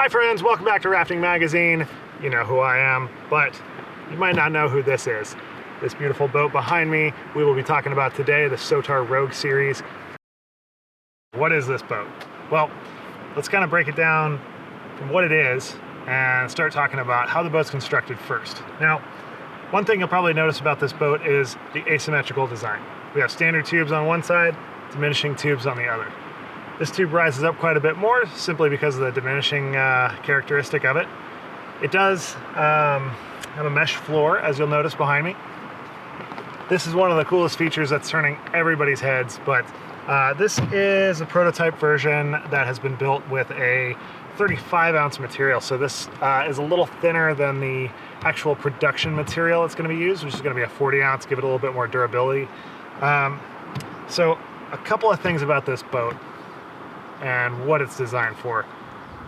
Hi friends, welcome back to Rafting Magazine. You know who I am, but you might not know who this is. This beautiful boat behind me, we will be talking about today, the SOTAR Rogue series. What is this boat? Well, let's kind of break it down from what it is and start talking about how the boat's constructed first. Now, one thing you'll probably notice about this boat is the asymmetrical design. We have standard tubes on one side, diminishing tubes on the other. This tube rises up quite a bit more simply because of the diminishing characteristic of it. It does have a mesh floor, as you'll notice behind me. This is one of the coolest features that's turning everybody's heads, but this is a prototype version that has been built with a 35-ounce material. So this is a little thinner than the actual production material that's going to be used, which is going to be a 40-ounce, give it a little bit more durability. So a couple of things about this boat and what it's designed for.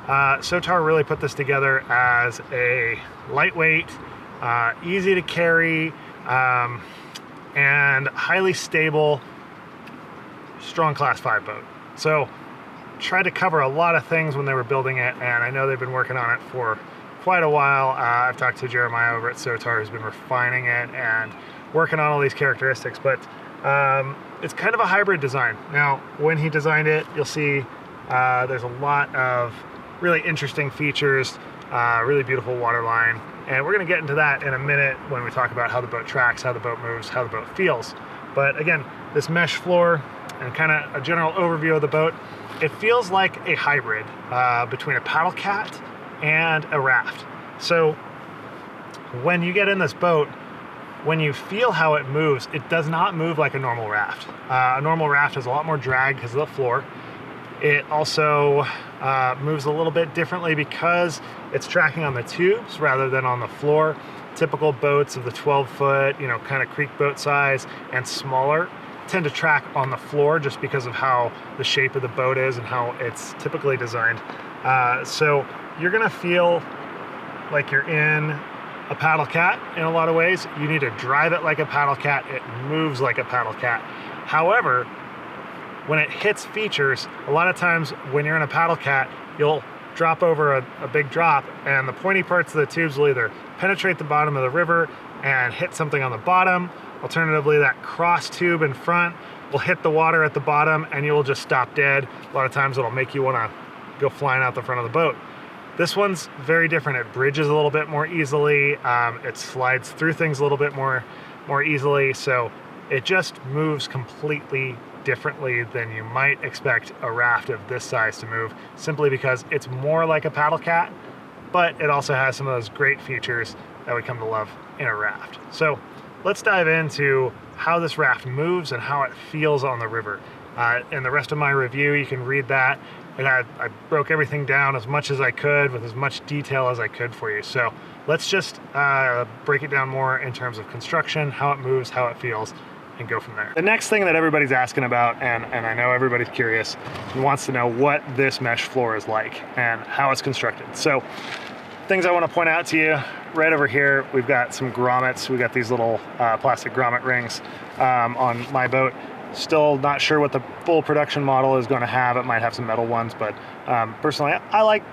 SOTAR really put this together as a lightweight, easy to carry, and highly stable, strong Class 5 boat. So tried to cover a lot of things when they were building it, and I know they've been working on it for quite a while. I've talked to Jeremiah over at SOTAR, who's been refining it and working on all these characteristics, but it's kind of a hybrid design. Now, when he designed it, you'll see there's a lot of really interesting features, really beautiful waterline, and we're going to get into that in a minute when we talk about how the boat tracks, how the boat moves, how the boat feels. But again, this mesh floor and kind of a general overview of the boat, it feels like a hybrid between a paddle cat and a raft. So when you get in this boat, when you feel how it moves, it does not move like a normal raft. A normal raft has a lot more drag because of the floor. It also moves a little bit differently because it's tracking on the tubes rather than on the floor. Typical boats of the 12-foot, kind of creek boat size and smaller tend to track on the floor just because of how the shape of the boat is and how it's typically designed. So you're gonna feel like you're in a paddle cat in a lot of ways. You need to drive it like a paddle cat. It moves like a paddle cat. However, when it hits features, a lot of times when you're in a paddle cat, you'll drop over a big drop, and the pointy parts of the tubes will either penetrate the bottom of the river and hit something on the bottom. Alternatively, that cross tube in front will hit the water at the bottom and you will just stop dead. A lot of times it'll make you want to go flying out the front of the boat. This one's very different. It bridges a little bit more easily. It slides through things a little bit more easily. So it just moves completely differently than you might expect a raft of this size to move, simply because it's more like a paddle cat, but it also has some of those great features that we come to love in a raft. So let's dive into how this raft moves and how it feels on the river. In the rest of my review, you can read that. And I broke everything down as much as I could with as much detail as I could for you. So let's just break it down more in terms of construction, how it moves, how it feels, and go from there. The next thing that everybody's asking about, and I know everybody's curious, and wants to know what this mesh floor is like and how it's constructed. So things I want to point out to you, right over here, we've got some grommets. We've got these little plastic grommet rings on my boat. Still not sure what the full production model is going to have. It might have some metal ones, but personally, I like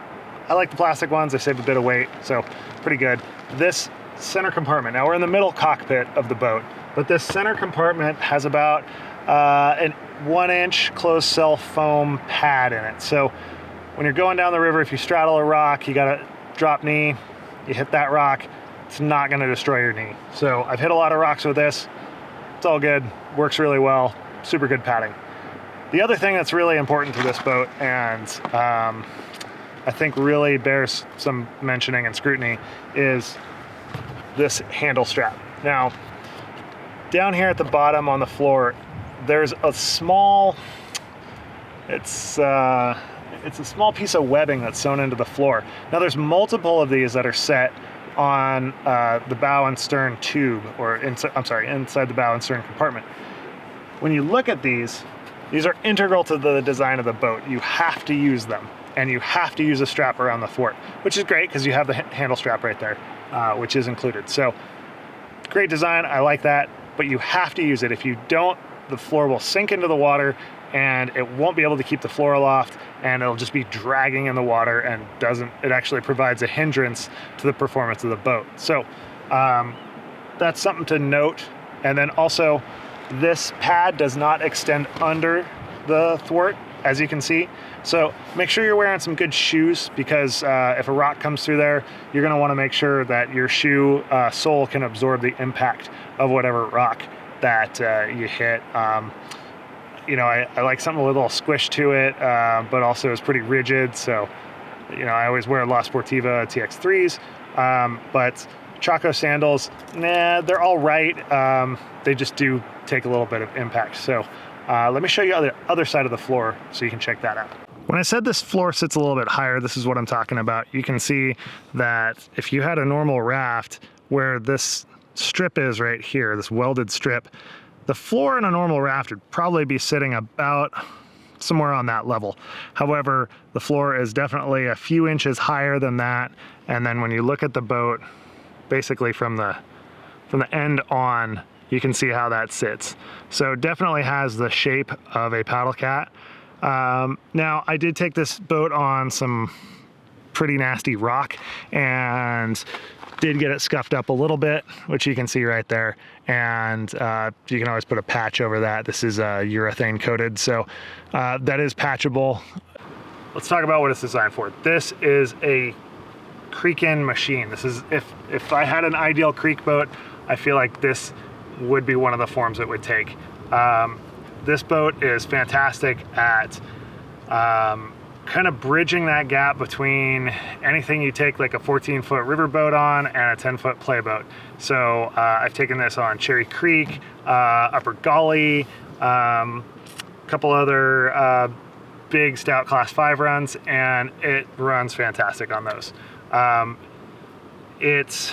the plastic ones. They save a bit of weight, so pretty good. This center compartment, now we're in the middle cockpit of the boat, but this center compartment has about an 1-inch closed cell foam pad in it. So when you're going down the river, if you straddle a rock, you got to drop knee, you hit that rock, it's not going to destroy your knee. So I've hit a lot of rocks with this. It's all good, works really well, super good padding. The other thing that's really important to this boat, and I think really bears some mentioning and scrutiny, is this handle strap. Now, down here at the bottom on the floor, there's a small, it's a small piece of webbing that's sewn into the floor. Now there's multiple of these that are set on the bow and stern tube, or inside the bow and stern compartment. When you look at these are integral to the design of the boat. You have to use them, and you have to use a strap around the fort, which is great because you have the handle strap right there, which is included. So great design, I like that, but you have to use it. If you don't, the floor will sink into the water and it won't be able to keep the floor aloft, and it'll just be dragging in the water, and it actually provides a hindrance to the performance of the boat. So that's something to note. And then also, this pad does not extend under the thwart, as you can see. So make sure you're wearing some good shoes, because if a rock comes through there, you're gonna wanna make sure that your shoe sole can absorb the impact of whatever rock that you hit. You know, I like something with a little squish to it, but also is pretty rigid. So, you know, I always wear La Sportiva TX3s, but Chaco sandals, nah, they're all right. They just do take a little bit of impact. So let me show you the other side of the floor so you can check that out. When I said this floor sits a little bit higher, this is what I'm talking about. You can see that if you had a normal raft where this strip is right here, this welded strip, the floor in a normal raft would probably be sitting about somewhere on that level. However, the floor is definitely a few inches higher than that. And then when you look at the boat, basically from the end on, you can see how that sits. So it definitely has the shape of a paddle cat. Now, I did take this boat on some pretty nasty rock and did get it scuffed up a little bit, which you can see right there. And you can always put a patch over that. This is urethane coated, so that is patchable. Let's talk about what it's designed for. This is a creek-in machine. This is, if I had an ideal creek boat, I feel like this would be one of the forms it would take. This boat is fantastic at kind of bridging that gap between anything you take like a 14-foot riverboat on and a 10-foot playboat. So I've taken this on Cherry Creek, Upper Gully, a couple other big stout class 5 runs, and it runs fantastic on those. It's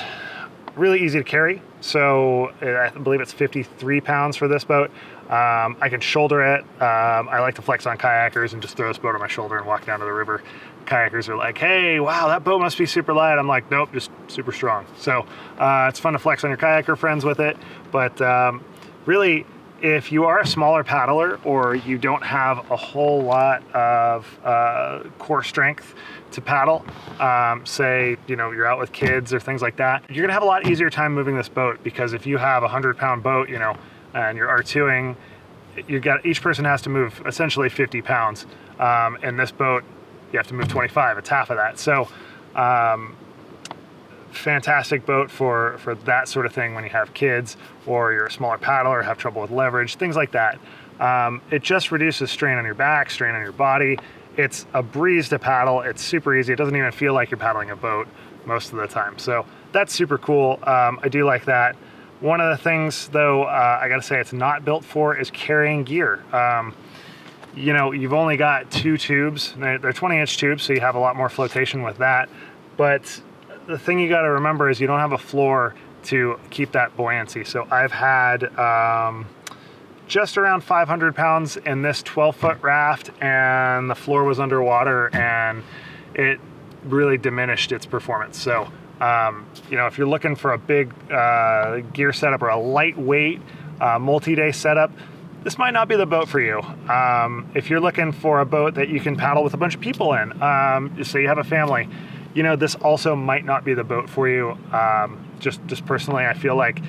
really easy to carry. So I believe it's 53 pounds for this boat. I can shoulder it. I like to flex on kayakers and just throw this boat on my shoulder and walk down to the river. Kayakers are like, hey, wow, that boat must be super light. I'm like, nope, just super strong. So it's fun to flex on your kayaker friends with it. But really, if you are a smaller paddler or you don't have a whole lot of core strength to paddle, say, you know, you're out with kids or things like that, you're gonna have a lot easier time moving this boat, because if you have a 100-pound boat, you know, and you're R2ing, each person has to move essentially 50 pounds. In this boat, you have to move 25, it's half of that. So fantastic boat for that sort of thing when you have kids or you're a smaller paddler, have trouble with leverage, things like that. It just reduces strain on your back, strain on your body. It's a breeze to paddle. It's super easy. It doesn't even feel like you're paddling a boat most of the time. So that's super cool. I do like that. One of the things though, I gotta say it's not built for is carrying gear. You know, you've only got 2 tubes. They're 20-inch tubes, so you have a lot more flotation with that. But the thing you gotta remember is you don't have a floor to keep that buoyancy. So I've had just around 500 pounds in this 12-foot raft, and the floor was underwater, and it really diminished its performance. So, you know, if you're looking for a big gear setup or a lightweight multi-day setup, this might not be the boat for you. If you're looking for a boat that you can paddle with a bunch of people in, so you have a family, you know, this also might not be the boat for you. Just personally, I feel like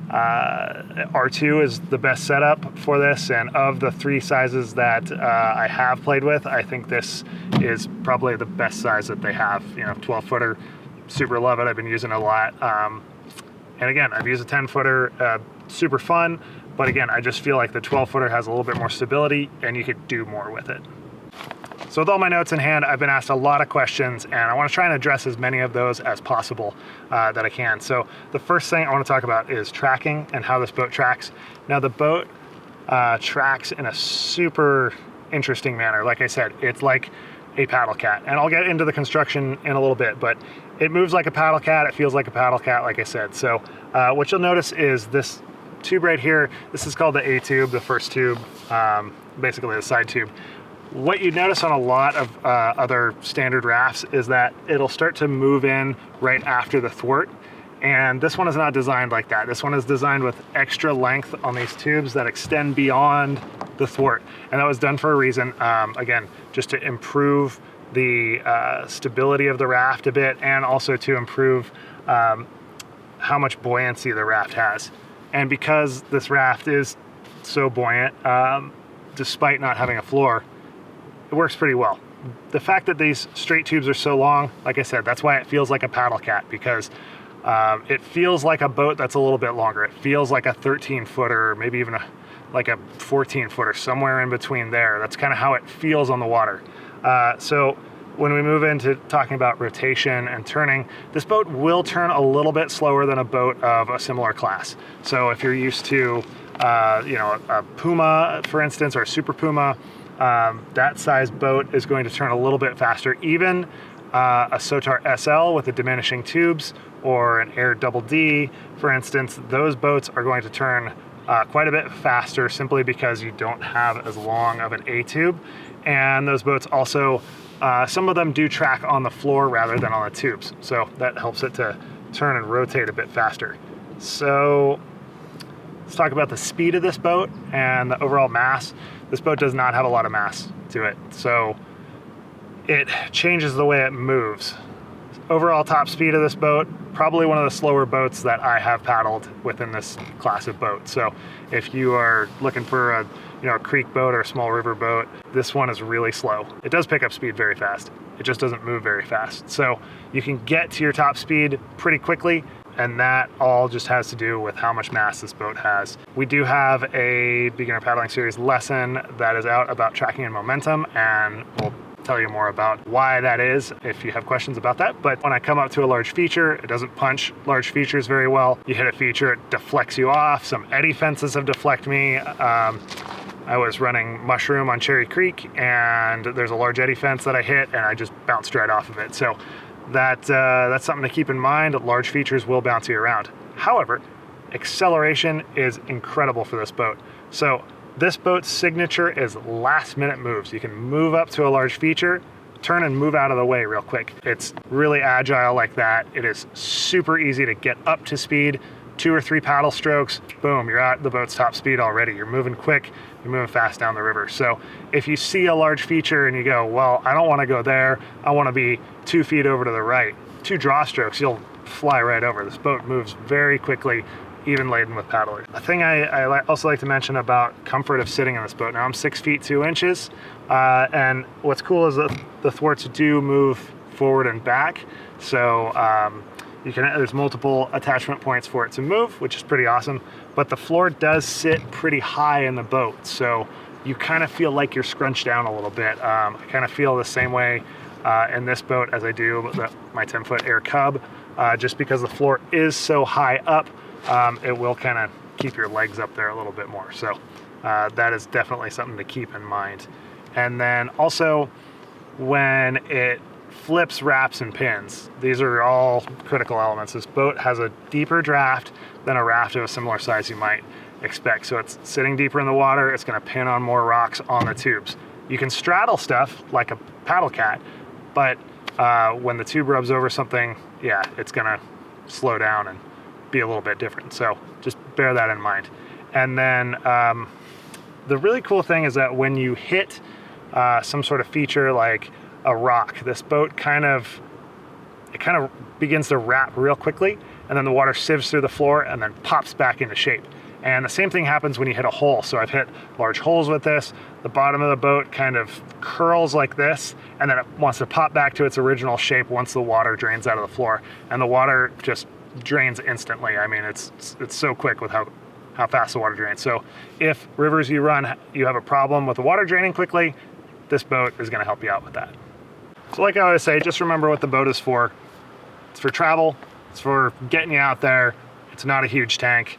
R2 is the best setup for this, and of the 3 sizes that I have played with, I think this is probably the best size that they have. You know, 12-footer, super love it. I've been using it a lot. And again, I've used a 10-footer, super fun, but again, I just feel like the 12-footer has a little bit more stability and you could do more with it. So with all my notes in hand, I've been asked a lot of questions, and I want to try and address as many of those as possible that I can. So the first thing I want to talk about is tracking and how this boat tracks. Now the boat tracks in a super interesting manner. Like I said, it's like a paddle cat, and I'll get into the construction in a little bit, but it moves like a paddle cat, it feels like a paddle cat, like I said. So what you'll notice is this tube right here, this is called the A tube, the first tube, basically the side tube. What you notice on a lot of other standard rafts is that it'll start to move in right after the thwart, And this one is not designed like that. This one is designed with extra length on these tubes that extend beyond the thwart. And that was done for a reason, again, just to improve the stability of the raft a bit, and also to improve how much buoyancy the raft has. And because this raft is so buoyant, despite not having a floor, it works pretty well. The fact that these straight tubes are so long, like I said, that's why it feels like a paddle cat, because it feels like a boat that's a little bit longer. It feels like a 13-footer, maybe even like a 14-footer, somewhere in between there. That's kind of how it feels on the water. So when we move into talking about rotation and turning, this boat will turn a little bit slower than a boat of a similar class. So if you're used to, a Puma, for instance, or a Super Puma, that size boat is going to turn a little bit faster. Even a SOTAR SL with the diminishing tubes, or an Air Double D, for instance, those boats are going to turn quite a bit faster simply because you don't have as long of an A tube. And those boats also, some of them do track on the floor rather than on the tubes. So that helps it to turn and rotate a bit faster. So let's talk about the speed of this boat and the overall mass. This boat does not have a lot of mass to it, so it changes the way it moves. Overall top speed of this boat, probably one of the slower boats that I have paddled within this class of boat. So if you are looking for a creek boat or a small river boat, this one is really slow. It does pick up speed very fast. It just doesn't move very fast. So you can get to your top speed pretty quickly, and that all just has to do with how much mass this boat has. We do have a beginner paddling series lesson that is out about tracking and momentum, and we'll tell you more about why that is if you have questions about that. But when I come up to a large feature, it doesn't punch large features very well. You hit a feature, it deflects you off. Some eddy fences have deflected me. I was running mushroom on Cherry Creek, and there's a large eddy fence that I hit, and I just bounced right off of it. So that's something to keep in mind. Large features will bounce you around. However, acceleration is incredible for this boat. So this boat's signature is last minute moves. You can move up to a large feature, turn and move out of the way real quick. It's really agile like that. It is super easy to get up to speed. 2 or 3 paddle strokes, boom, you're at the boat's top speed already. You're moving quick, you're moving fast down the river. So if you see a large feature and you go, well, I don't want to go there, I want to be 2 feet over to the right, 2 draw strokes, you'll fly right over. This boat moves very quickly, even laden with paddlers. A thing I also like to mention about comfort of sitting in this boat. Now I'm 6 feet 2 inches, and what's cool is that the thwarts do move forward and back. So there's multiple attachment points for it to move, which is pretty awesome. But the floor does sit pretty high in the boat, so you kind of feel like you're scrunched down a little bit. I kind of feel the same way in this boat as I do my 10-foot Air Cub, just because the floor is so high up. It will kind of keep your legs up there a little bit more. So that is definitely something to keep in mind. And then also when it flips, wraps, and pins, these are all critical elements. This boat has a deeper draft than a raft of a similar size you might expect. So it's sitting deeper in the water, it's going to pin on more rocks on the tubes. You can straddle stuff like a paddle cat, but when the tube rubs over something, yeah, it's going to slow down and be a little bit different. So just bear that in mind. And then the really cool thing is that when you hit some sort of feature like a rock, this boat kind of begins to wrap real quickly, and then the water sieves through the floor and then pops back into shape. And the same thing happens when you hit a hole. So I've hit large holes with this. The bottom of the boat kind of curls like this, and then it wants to pop back to its original shape once the water drains out of the floor. And the water just drains instantly. I mean, it's so quick with how fast the water drains. So if rivers you run, you have a problem with the water draining quickly, this boat is gonna help you out with that. So like I always say, just remember what the boat is for. It's for travel, it's for getting you out there. It's not a huge tank.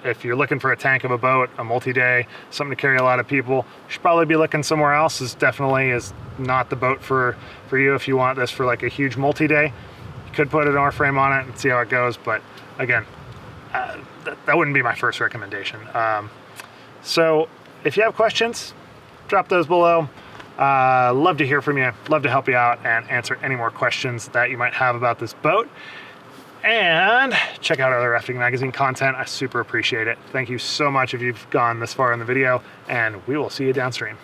If you're looking for a tank of a boat, a multi-day, something to carry a lot of people, you should probably be looking somewhere else. This definitely is not the boat for you if you want this for like a huge multi-day. You could put an R-frame on it and see how it goes, but again, that wouldn't be my first recommendation. So if you have questions, drop those below. Love to hear from you, love to help you out and answer any more questions that you might have about this boat. And check out other Rafting Magazine content. I super appreciate it. Thank you so much if you've gone this far in the video, and we will see you downstream.